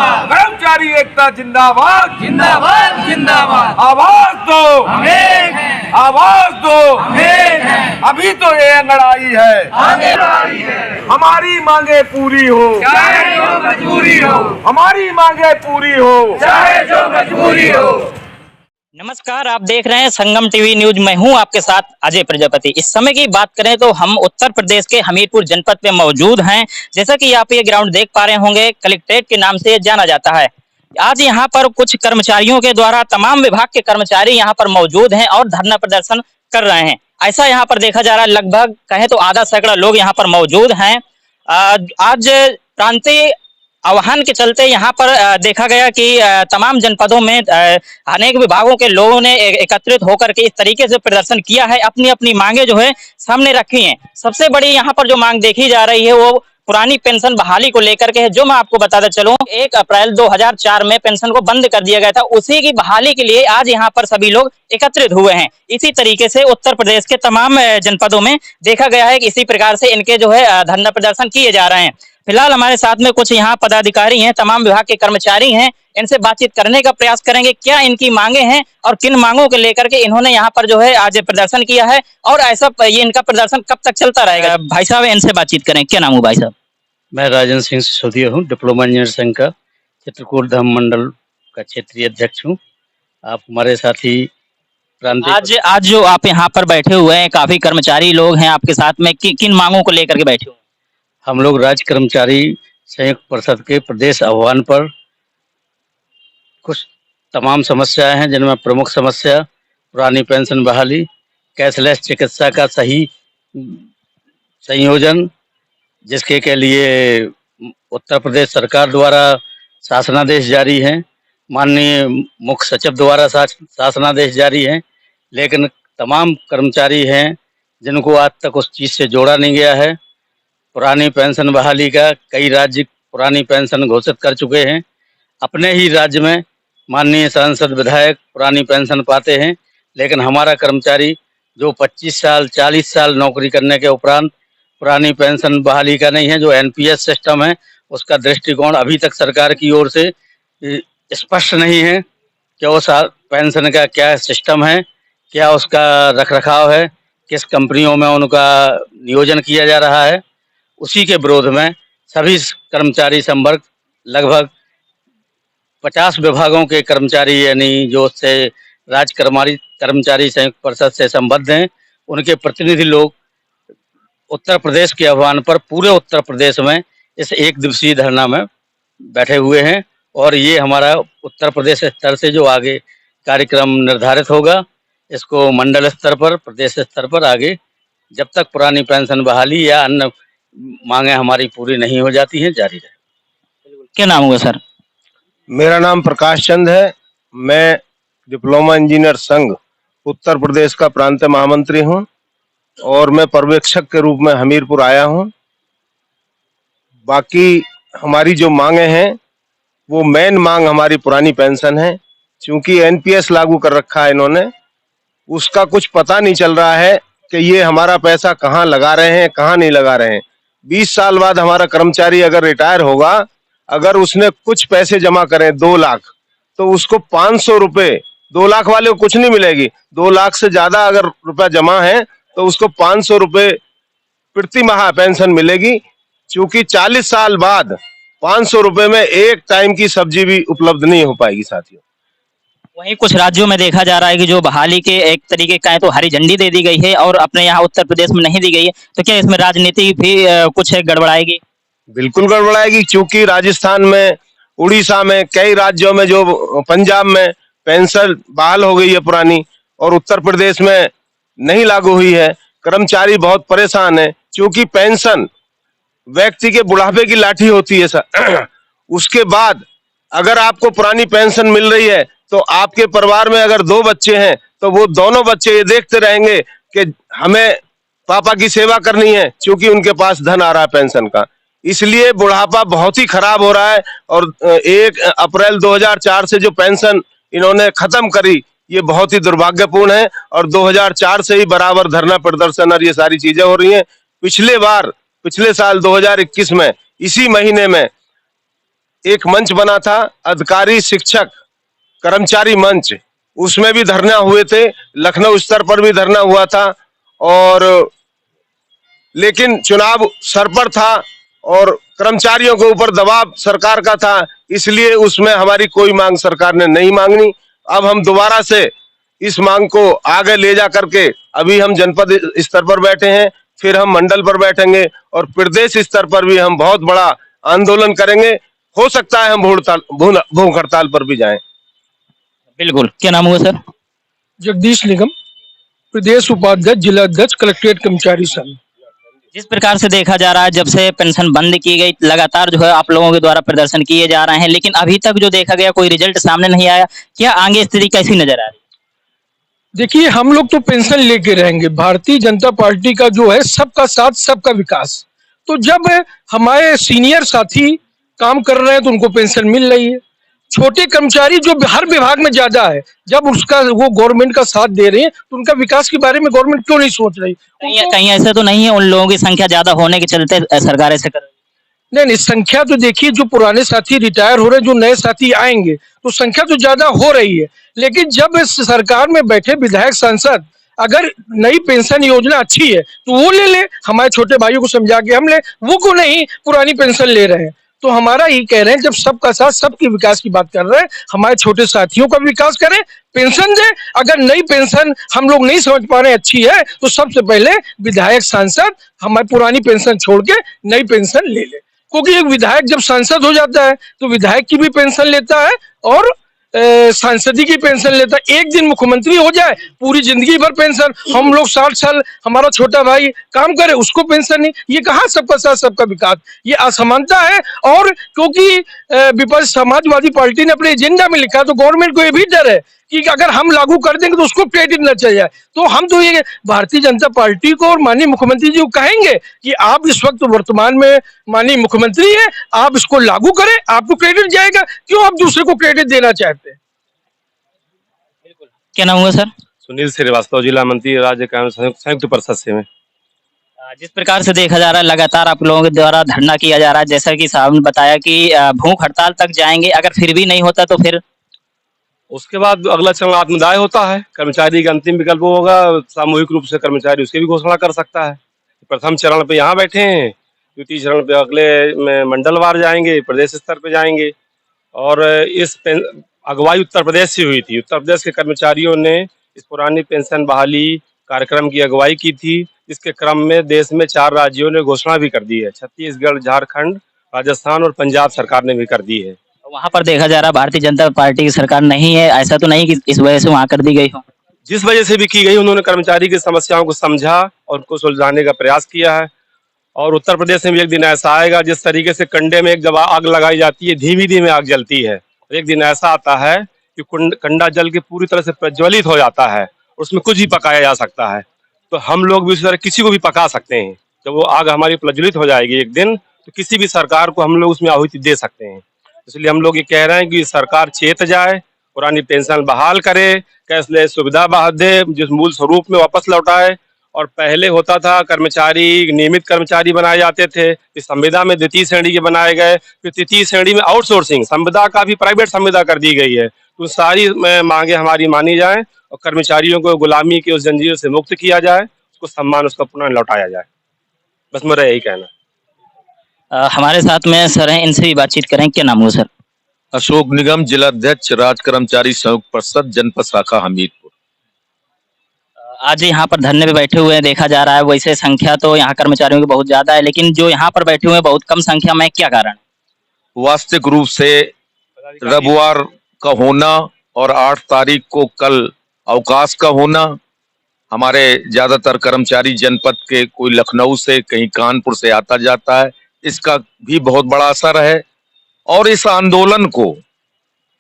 कर्मचारी एकता जिंदाबाद जिंदाबाद जिंदाबाद। आवाज दो हम एक हैं, आवाज दो हम एक हैं, अभी तो ये लड़ाई है आगे लड़ाई है। हमारी मांगे पूरी हो चाहे जो मजबूरी हो, हमारी मांगे पूरी हो चाहे जो मजबूरी हो। नमस्कार, आप देख रहे हैं संगम टीवी न्यूज। मैं हूं आपके साथ अजय प्रजापति। इस समय की बात करें तो हम उत्तर प्रदेश के हमीरपुर जनपद पे मौजूद हैं। जैसा कि आप ये ग्राउंड देख पा रहे होंगे, कलेक्ट्रेट के नाम से जाना जाता है। आज यहां पर कुछ कर्मचारियों के द्वारा तमाम विभाग के कर्मचारी यहां पर मौजूद हैं और धरना प्रदर्शन कर रहे हैं। ऐसा यहां पर देखा जा रहा है, लगभग कहें तो आधा सैकड़ा लोग यहां पर मौजूद हैं। आज प्रांतीय आह्वान के चलते यहाँ पर देखा गया कि तमाम जनपदों में अनेक विभागों के लोगों ने एकत्रित होकर के इस तरीके से प्रदर्शन किया है, अपनी अपनी मांगे जो है सामने रखी हैं। सबसे बड़ी यहाँ पर जो मांग देखी जा रही है वो पुरानी पेंशन बहाली को लेकर के है। जो मैं आपको बताता चलूं, 1 अप्रैल 2004 में पेंशन को बंद कर दिया गया था, उसी की बहाली के लिए आज यहाँ पर सभी लोग एकत्रित हुए हैं। इसी तरीके से उत्तर प्रदेश के तमाम जनपदों में देखा गया है कि इसी प्रकार से इनके जो है धरना प्रदर्शन किए जा रहे हैं। फिलहाल हमारे साथ में कुछ यहाँ पदाधिकारी हैं, तमाम विभाग के कर्मचारी हैं। इनसे बातचीत करने का प्रयास करेंगे, क्या इनकी मांगे हैं और किन मांगों को लेकर के इन्होंने यहाँ पर जो है आज प्रदर्शन किया है और ऐसा ये इनका प्रदर्शन कब तक चलता रहेगा। भाई साहब, इनसे बातचीत करें। क्या नाम हो भाई साहब? मैं राजेंद्र सिंह सिसोदिया हूँ, डिप्लोमा इंजीनियर संघ का चित्रकूट धाम मंडल का क्षेत्रीय अध्यक्ष हूँ। आप हमारे साथी आज जो आप यहाँ पर बैठे हुए हैं, काफी कर्मचारी लोग हैं आपके साथ में, किन मांगों को लेकर के बैठे हुए हैं? हम लोग राज्य कर्मचारी संयुक्त परिषद के प्रदेश आह्वान पर कुछ तमाम समस्याएं हैं, जिनमें प्रमुख समस्या पुरानी पेंशन बहाली, कैशलेस चिकित्सा का सही संयोजन, जिसके के लिए उत्तर प्रदेश सरकार द्वारा शासनादेश जारी है, माननीय मुख्य सचिव द्वारा शासनादेश जारी है, लेकिन तमाम कर्मचारी हैं जिनको आज तक उस चीज़ से जोड़ा नहीं गया है। पुरानी पेंशन बहाली का कई राज्य पुरानी पेंशन घोषित कर चुके हैं। अपने ही राज्य में माननीय सांसद विधायक पुरानी पेंशन पाते हैं, लेकिन हमारा कर्मचारी जो 25 साल 40 साल नौकरी करने के उपरांत पुरानी पेंशन बहाली का नहीं है, जो एनपीएस सिस्टम है, उसका दृष्टिकोण अभी तक सरकार की ओर से स्पष्ट नहीं है कि उस पेंशन का क्या सिस्टम है, क्या उसका रखरखाव है, किस कंपनियों में उनका नियोजन किया जा रहा है। उसी के विरोध में सभी कर्मचारी संवर्ग, लगभग 50 विभागों के कर्मचारी, यानी जो से राज्य कर्मचारी संयुक्त परिषद से संबद्ध हैं, उनके प्रतिनिधि लोग उत्तर प्रदेश के आह्वान पर पूरे उत्तर प्रदेश में इस एक दिवसीय धरना में बैठे हुए हैं। और ये हमारा उत्तर प्रदेश स्तर से जो आगे कार्यक्रम निर्धारित होगा, इसको मंडल स्तर पर, प्रदेश स्तर पर आगे जब तक पुरानी पेंशन बहाली या अन्य मांगे हमारी पूरी नहीं हो जाती हैं, जारी रहे। क्या नाम होगा सर? मेरा नाम प्रकाश चंद है। मैं डिप्लोमा इंजीनियर संघ उत्तर प्रदेश का प्रांतीय महामंत्री हूं और मैं पर्यवेक्षक के रूप में हमीरपुर आया हूं। बाकी हमारी जो मांगे हैं वो मेन मांग हमारी पुरानी पेंशन है। क्योंकि एनपीएस लागू कर रखा है इन्होंने, उसका कुछ पता नहीं चल रहा है कि ये हमारा पैसा कहाँ लगा रहे हैं, कहाँ नहीं लगा रहे हैं। 20 साल बाद हमारा कर्मचारी अगर रिटायर होगा, अगर उसने कुछ पैसे जमा करें 2 लाख, तो उसको 500 रुपए, 2 लाख वाले को कुछ नहीं मिलेगी, 2 लाख से ज्यादा अगर रुपया जमा है तो उसको 500 रुपए प्रति माह पेंशन मिलेगी। क्योंकि 40 साल बाद 500 रुपए में एक टाइम की सब्जी भी उपलब्ध नहीं हो पाएगी साथियों। वहीं कुछ राज्यों में देखा जा रहा है कि जो बहाली के एक तरीके का है तो हरी झंडी दे दी गई है और अपने यहाँ उत्तर प्रदेश में नहीं दी गई है, तो क्या इसमें राजनीति भी कुछ गड़बड़ाएगी? बिल्कुल गड़बड़ाएगी। क्योंकि राजस्थान में, उड़ीसा में, कई राज्यों में, जो पंजाब में पेंशन बहाल हो गई है पुरानी, और उत्तर प्रदेश में नहीं लागू हुई है। कर्मचारी बहुत परेशान है। क्योंकि पेंशन व्यक्ति के बुढ़ापे की लाठी होती है सर। उसके बाद अगर आपको पुरानी पेंशन मिल रही है तो आपके परिवार में अगर 2 बच्चे हैं तो वो दोनों बच्चे ये देखते रहेंगे कि हमें पापा की सेवा करनी है, क्योंकि उनके पास धन आ रहा है पेंशन का। इसलिए बुढ़ापा बहुत ही खराब हो रहा है। और 1 अप्रैल 2004 से जो पेंशन इन्होंने खत्म करी, ये बहुत ही दुर्भाग्यपूर्ण है। और 2004 से ही बराबर धरना प्रदर्शन और ये सारी चीजें हो रही हैं। पिछले साल 2021 में इसी महीने में एक मंच बना था, अधिकारी शिक्षक कर्मचारी मंच, उसमें भी धरना हुए थे, लखनऊ स्तर पर भी धरना हुआ था। और लेकिन चुनाव सर पर था और कर्मचारियों के ऊपर दबाव सरकार का था, इसलिए उसमें हमारी कोई मांग सरकार ने नहीं मांगी। अब हम दोबारा से इस मांग को आगे ले जा करके अभी हम जनपद स्तर पर बैठे हैं, फिर हम मंडल पर बैठेंगे और प्रदेश स्तर पर भी हम बहुत बड़ा आंदोलन करेंगे। हो सकता है हम भूख हड़ताल पर भी जाएं। बिल्कुल, क्या नाम हुआ सर? जगदीश निगम, प्रदेश उपाध्यक्ष, जिला अध्यक्ष, कलेक्ट्रेट कर्मचारी संघ। जिस प्रकार से देखा जा रहा है, जब से पेंशन बंद की गई, लगातार जो है आप लोगों के द्वारा प्रदर्शन किए जा रहे हैं, लेकिन अभी तक जो देखा गया कोई रिजल्ट सामने नहीं आया। क्या आगे स्थिति कैसी नजर आ रही है? देखिए, हम लोग तो पेंशन लेके रहेंगे। भारतीय जनता पार्टी का जो है सबका साथ सबका विकास। तो जब हमारे सीनियर साथी काम कर रहे हैं तो उनको पेंशन मिल रही है। छोटे कर्मचारी जो हर विभाग में ज्यादा है, जब उसका वो गवर्नमेंट का साथ दे रहे हैं तो उनका विकास के बारे में गवर्नमेंट क्यों नहीं सोच रही? कहीं ऐसा तो नहीं है उन लोगों की संख्या ज्यादा होने के चलते सरकार ऐसे कर रही है? नहीं, संख्या तो देखिए, जो पुराने साथी रिटायर हो रहे हैं, जो नए साथी आएंगे तो संख्या तो ज्यादा हो रही है। लेकिन जब इस सरकार में बैठे विधायक सांसद अगर नई पेंशन योजना अच्छी है तो वो ले ले, हमारे छोटे भाइयों को समझा के हम ले, वो क्यों नहीं पुरानी पेंशन ले रहे हैं? तो हमारा ये कह रहे हैं, जब सबका साथ सबके विकास की बात कर रहे हैं, हमारे छोटे साथियों का विकास करें, पेंशन दे। अगर नई पेंशन हम लोग नहीं समझ पा रहे अच्छी है तो सबसे पहले विधायक सांसद हमारी पुरानी पेंशन छोड़ के नई पेंशन ले ले। क्योंकि एक विधायक जब सांसद हो जाता है तो विधायक की भी पेंशन लेता है और सांसदी की पेंशन लेता है। एक दिन मुख्यमंत्री हो जाए, पूरी जिंदगी भर पेंशन। हम लोग 60 साल, हमारा छोटा भाई काम करे, उसको पेंशन नहीं। ये कहाँ सबका साथ सबका विकास? ये असमानता है। और क्योंकि विपक्ष समाजवादी पार्टी ने अपने एजेंडा में लिखा, तो गवर्नमेंट को ये भी डर है कि अगर हम लागू कर देंगे तो उसको क्रेडिट न चल जाए। तो हम तो ये भारतीय जनता पार्टी को और माननीय मुख्यमंत्री जी को कहेंगे कि आप इस वक्त वर्तमान में माननीय मुख्यमंत्री है, आप इसको लागू करें, आपको क्रेडिट जाएगा। क्यों आप दूसरे को क्रेडिट देना चाहते हैं? क्या नाम हुआ सर? सुनील श्रीवास्तव, जिला मंत्री, राज्य कांग्रेस संयुक्त परिषद से में। जिस प्रकार से देखा जा रहा है, लगातार आप लोगों के द्वारा धरना किया जा रहा है, जैसा कि साहब ने बताया कि भूख हड़ताल तक जाएंगे, अगर फिर भी नहीं होता तो फिर उसके बाद अगला चरण आत्मदाय होता है। कर्मचारी का अंतिम विकल्प होगा, सामूहिक रूप से कर्मचारी उसकी भी घोषणा कर सकता है। प्रथम चरण पे यहाँ बैठे हैं, द्वितीय चरण पे अगले में मंडलवार जाएंगे, प्रदेश स्तर पे जाएंगे। और इस अगुवाई उत्तर प्रदेश से हुई थी। उत्तर प्रदेश के कर्मचारियों ने इस पुरानी पेंशन बहाली कार्यक्रम की अगुवाई की थी, जिसके क्रम में देश में 4 राज्यों ने घोषणा भी कर दी है। छत्तीसगढ़, झारखंड, राजस्थान और पंजाब सरकार ने भी कर दी है। वहां पर देखा जा रहा है भारतीय जनता पार्टी की सरकार नहीं है, ऐसा तो नहीं कि इस वजह से वहां कर दी गई हो? जिस वजह से भी की गई, उन्होंने कर्मचारी की समस्याओं को समझा और उनको सुलझाने का प्रयास किया है। और उत्तर प्रदेश में भी एक दिन ऐसा आएगा, जिस तरीके से कंडे में एक जब आग लगाई जाती है, धीमी धीमी आग जलती है, एक दिन ऐसा आता है कि कंडा जल के पूरी तरह से प्रज्वलित हो जाता है, उसमें कुछ भी पकाया जा सकता है। तो हम लोग भी उसी तरह किसी को भी पका सकते हैं। जब वो आग हमारी प्रज्वलित हो जाएगी एक दिन, तो किसी भी सरकार को हम लोग उसमें आहुति दे सकते हैं। इसलिए हम लोग ये कह रहे हैं कि सरकार चेत जाए, पुरानी पेंशन बहाल करे, कैशलेस सुविधा दे, जिस मूल स्वरूप में वापस लौटाए। और पहले होता था कर्मचारी, नियमित कर्मचारी बनाए जाते थे, इस संविदा में द्वितीय श्रेणी के बनाए गए, फिर तृतीय श्रेणी में आउटसोर्सिंग, संविदा का भी प्राइवेट संविदा कर दी गई है। तो सारी मांगे हमारी मानी जाए और कर्मचारियों को गुलामी की उस जंजीर से मुक्त किया जाए, उसको सम्मान उसका पुनः लौटाया जाए। बस मेरा यही कहना। हमारे साथ में सर हैं, इनसे भी बातचीत करें। क्या नाम हुआ सर? अशोक निगम, जिला अध्यक्ष, राज्य कर्मचारी संयुक्त परिषद, जनपद शाखा हमीरपुर। आज यहाँ पर धरने पे बैठे हुए हैं, देखा जा रहा है वैसे संख्या तो यहाँ कर्मचारियों की बहुत ज्यादा है, लेकिन जो यहाँ पर बैठे हुए हैं बहुत कम संख्या में, क्या कारण? वास्तविक रूप से रविवार का होना और 8 तारीख को कल अवकाश का होना, हमारे ज्यादातर कर्मचारी जनपद के कोई लखनऊ से, कहीं कानपुर से आता जाता है, इसका भी बहुत बड़ा असर है। और इस आंदोलन को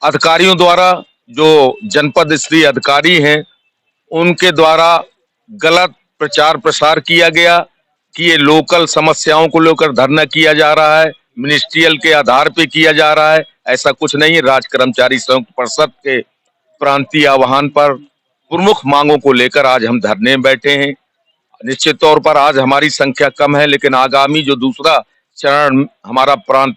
अधिकारियों द्वारा, जो जनपद स्तरीय अधिकारी हैं, उनके द्वारा गलत प्रचार प्रसार किया गया कि ये लोकल समस्याओं को लेकर धरना किया जा रहा है, मिनिस्ट्रियल के आधार पे किया जा रहा है। ऐसा कुछ नहीं है। राज्य कर्मचारी संयुक्त परिषद के प्रांतीय आह्वान पर प्रमुख मांगों को लेकर आज हम धरने में बैठे हैं। निश्चित तौर पर आज हमारी संख्या कम है, लेकिन आगामी जो दूसरा चरण हमारा प्रांत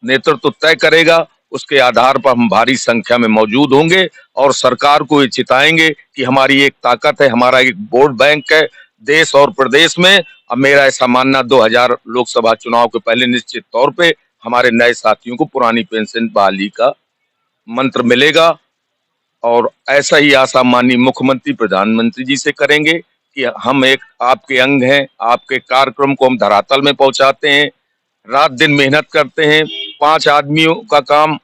नेतृत्व तय करेगा, उसके आधार पर हम भारी संख्या में मौजूद होंगे और सरकार को ये चिताएंगे कि हमारी एक ताकत है, हमारा एक वोट बैंक है देश और प्रदेश में। अब मेरा ऐसा मानना 2000 लोकसभा चुनाव के पहले निश्चित तौर पे हमारे नए साथियों को पुरानी पेंशन बहाली का मंत्र मिलेगा और ऐसा ही आशा माननीय मुख्यमंत्री प्रधानमंत्री जी से करेंगे कि हम एक आपके अंग हैं, आपके कार्यक्रम को हम धरातल में पहुंचाते हैं, रात दिन मेहनत करते हैं। 5 आदमियों का काम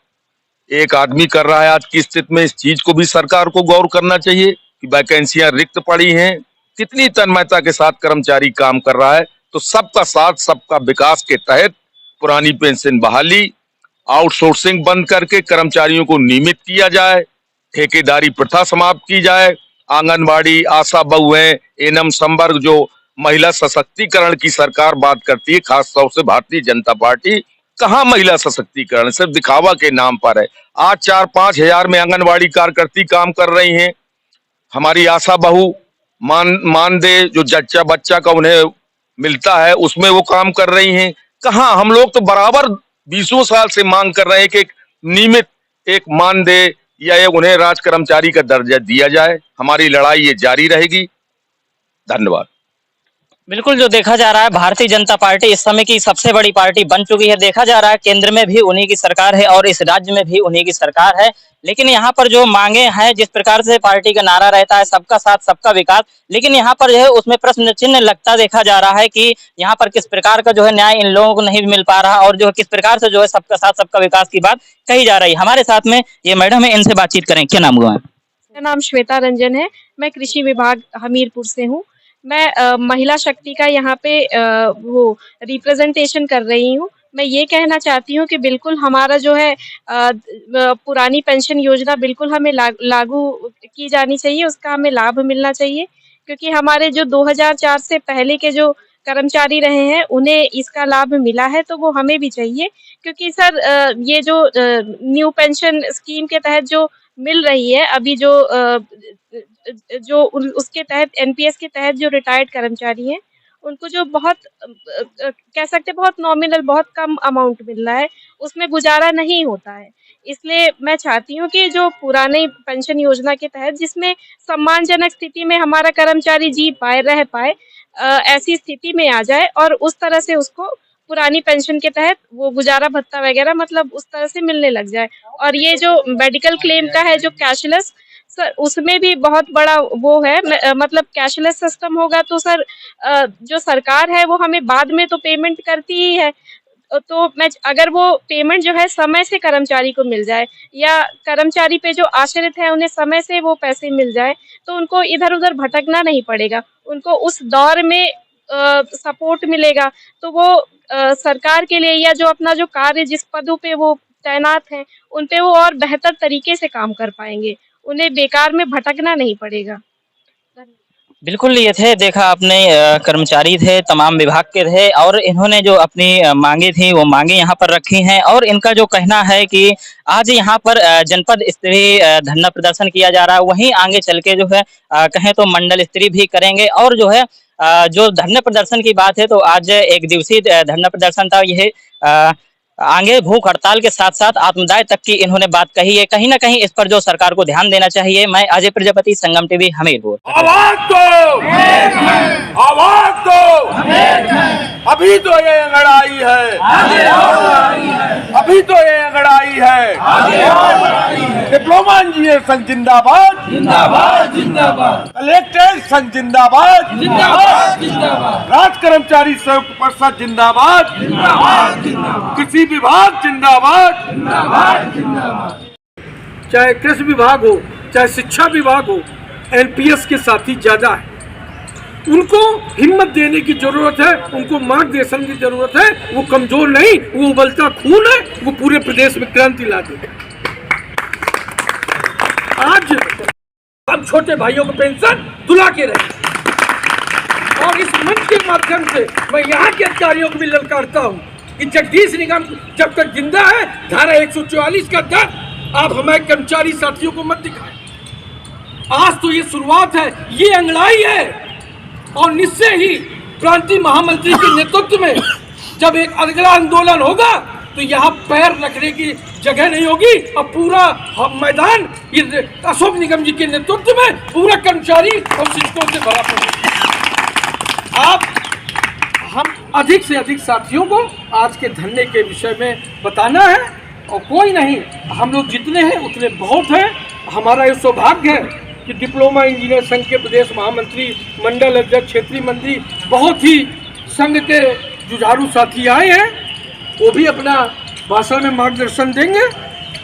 एक आदमी कर रहा है आज की स्थिति में। इस चीज को भी सरकार को गौर करना चाहिए कि वैकेंसियां रिक्त पड़ी हैं, कितनी तन्मयता के साथ कर्मचारी काम कर रहा है। तो सबका साथ सबका विकास के तहत पुरानी पेंशन बहाली, आउटसोर्सिंग बंद करके कर्मचारियों को नियमित किया जाए, ठेकेदारी प्रथा समाप्त की जाए, आंगनबाड़ी, आशा बहुएं, एनम संवर्ग जो महिला सशक्तिकरण की सरकार बात करती है, खासतौर से भारतीय जनता पार्टी, कहाँ महिला सशक्तिकरण, सिर्फ दिखावा के नाम पर है। आज 4-5 हजार में आंगनबाड़ी कार्यकर्ती काम कर रही हैं। हमारी आशा बहू मानदेय जो जच्चा बच्चा का उन्हें मिलता है उसमें वो काम कर रही हैं। कहाँ, हम लोग तो बराबर 20 साल से मांग कर रहे हैं कि एक नियमित एक मानदेय या उन्हें राज कर्मचारी का दर्जा दिया जाए। हमारी लड़ाई ये जारी रहेगी। धन्यवाद। बिल्कुल, जो देखा जा रहा है भारतीय जनता पार्टी इस समय की सबसे बड़ी पार्टी बन चुकी है। देखा जा रहा है केंद्र में भी उन्हीं की सरकार है और इस राज्य में भी उन्हीं की सरकार है। लेकिन यहाँ पर जो मांगे हैं, जिस प्रकार से पार्टी का नारा रहता है सबका साथ सबका विकास, लेकिन यहाँ पर जो है उसमें प्रश्न चिन्ह लगता देखा जा रहा है कि यहाँ पर किस प्रकार का जो है न्याय इन लोगों को नहीं मिल पा रहा और जो है किस प्रकार से जो है सबका साथ सबका विकास की बात कही जा रही है। हमारे साथ में ये मैडम है, इनसे बातचीत करें। क्या नाम हुआ है? मेरा नाम श्वेता रंजन है। मैं कृषि विभाग हमीरपुर से हूँ। मैं महिला शक्ति का यहाँ पे वो रिप्रेजेंटेशन कर रही हूँ। मैं ये कहना चाहती हूँ कि बिल्कुल हमारा जो है पुरानी पेंशन योजना बिल्कुल हमें लागू की जानी चाहिए, उसका हमें लाभ मिलना चाहिए, क्योंकि हमारे जो 2004 से पहले के जो कर्मचारी रहे हैं उन्हें इसका लाभ मिला है, तो वो हमें भी चाहिए। क्योंकि सर ये जो न्यू पेंशन स्कीम के तहत जो मिल रही है अभी जो उसके तहत एनपीएस के तहत जो रिटायर्ड कर्मचारी हैं उनको जो बहुत कह सकते हैं बहुत नॉमिनल बहुत कम अमाउंट मिल रहा है, उसमें गुजारा नहीं होता है। इसलिए मैं चाहती हूँ कि जो पुराने पेंशन योजना के तहत जिसमें सम्मानजनक स्थिति में हमारा कर्मचारी जी पाए रह पाए, ऐसी स्थिति में आ जाए और उस तरह से उसको पुरानी पेंशन के तहत वो गुजारा भत्ता वगैरह मतलब उस तरह से मिलने लग जाए। और ये जो मेडिकल क्लेम का है जो कैशलेस, सर उसमें भी बहुत बड़ा वो है, मतलब कैशलेस सिस्टम होगा तो सर जो सरकार है वो हमें बाद में तो पेमेंट करती ही है, तो मैं अगर वो पेमेंट जो है समय से कर्मचारी को मिल जाए या कर्मचारी पे जो आश्रित है उन्हें समय से वो पैसे मिल जाए तो उनको इधर उधर भटकना नहीं पड़ेगा, उनको उस दौर में सपोर्ट मिलेगा, तो वो सरकार के लिए या जो अपना जो कार्य जिस पदों पे वो तैनात हैं उन पे वो और बेहतर तरीके से काम कर पाएंगे, उन्हें बेकार में भटकना नहीं पड़ेगा। बिल्कुल, ये थे, देखा आपने कर्मचारी थे, तमाम विभाग के थे और इन्होंने जो अपनी मांगे थी वो मांगे यहाँ पर रखी हैं और इनका जो कहना है कि आज यहाँ पर जनपद स्तरीय धरना प्रदर्शन किया जा रहा है, वहीं आगे चल के जो है कहें तो मंडल स्तरीय भी करेंगे। और जो है जो धरना प्रदर्शन की बात है तो आज 1 दिवसीय धरना प्रदर्शन था। यह आगे भूख हड़ताल के साथ साथ आत्मदाय तक की इन्होंने बात कही है। कहीं ना कहीं इस पर जो सरकार को ध्यान देना चाहिए। मैं अजय प्रजापति, संगम टीवी, हमीरपुर। आवाज दो, आवाज दो, अभी तो ये लड़ाई है, अभी तो ये लड़ाई है। डिप्लोमा इंजीनियर संघ जिंदाबाद, जिंदाबाद जिंदाबाद। कलेक्टर संघ जिंदाबाद, जिंदाबाद जिंदाबाद। राज कर्मचारी संयुक्त परिषद जिंदाबाद, जिंदाबाद जिंदाबाद। कृषि विभाग जिंदाबाद, जिंदाबाद जिंदाबाद। चाहे कृषि विभाग हो चाहे शिक्षा विभाग हो, एनपीएस के साथी ज्यादा है, उनको हिम्मत देने की जरूरत है, उनको मार्गदर्शन की जरूरत है। वो कमजोर नहीं, वो उबलता खून है, वो पूरे प्रदेश में क्रांति ला देगा। आज हम छोटे भाइयों को पेंशन दिला के रहे और इस मंच के माध्यम से मैं यहाँ के अधिकारियों को भी ललकारता हूँ कि जगदीश निगम जब तक जिंदा है धारा 144 का दर्द आप हमारे कर्मचारी साथियों को मत दिखाएं। आज तो ये शुरुआत है, ये अंगड़ाई है और निश्चय ही क्रांति महामंत्री के नेतृत्व में जब एक अगला आंदोलन होगा तो यहाँ पैर रखने की जगह नहीं होगी और पूरा मैदान इस अशोक निगम जी के नेतृत्व में पूरा कर्मचारी और शिक्षकों से भरा पड़ा। आप हम अधिक से अधिक साथियों को आज के धरने के विषय में बताना है और कोई नहीं, हम लोग जितने हैं उतने बहुत हैं। हमारा ये सौभाग्य है कि डिप्लोमा इंजीनियर संघ के प्रदेश महामंत्री, मंडल अध्यक्ष, क्षेत्रीय मंत्री, बहुत ही संघ के जुझारू साथी आए हैं। वो भी अपना भाषण में मार्गदर्शन देंगे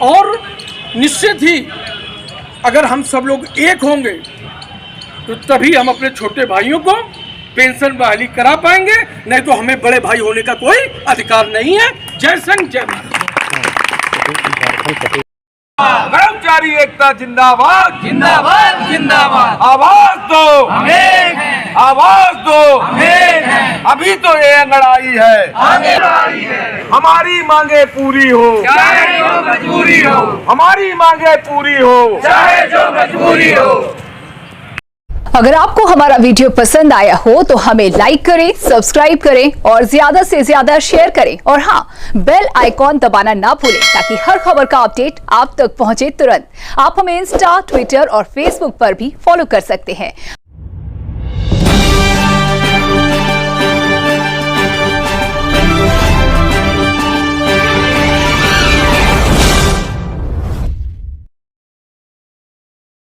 और निश्चित ही अगर हम सब लोग एक होंगे तो तभी हम अपने छोटे भाइयों को पेंशन बहाली करा पाएंगे, नहीं तो हमें बड़े भाई होने का कोई अधिकार नहीं है। जय संघ, जय भारत। कर्मचारी एकता जिंदाबाद, जिंदाबाद जिंदाबाद। आवाज दो, हम एक हैं, आवाज दो, हम एक हैं। अभी तो ये अंगड़ाई है, आगे बढ़ाई है, हमारी मांगे पूरी हो, चाहे जो मजबूरी हो, हमारी मांगे पूरी हो, चाहे जो मजबूरी हो। अगर आपको हमारा वीडियो पसंद आया हो तो हमें लाइक करें, सब्सक्राइब करें और ज्यादा से ज्यादा शेयर करें और हाँ, बेल आइकॉन दबाना ना भूलें ताकि हर खबर का अपडेट आप तक पहुंचे तुरंत। आप हमें इंस्टा, ट्विटर और फेसबुक पर भी फॉलो कर सकते हैं।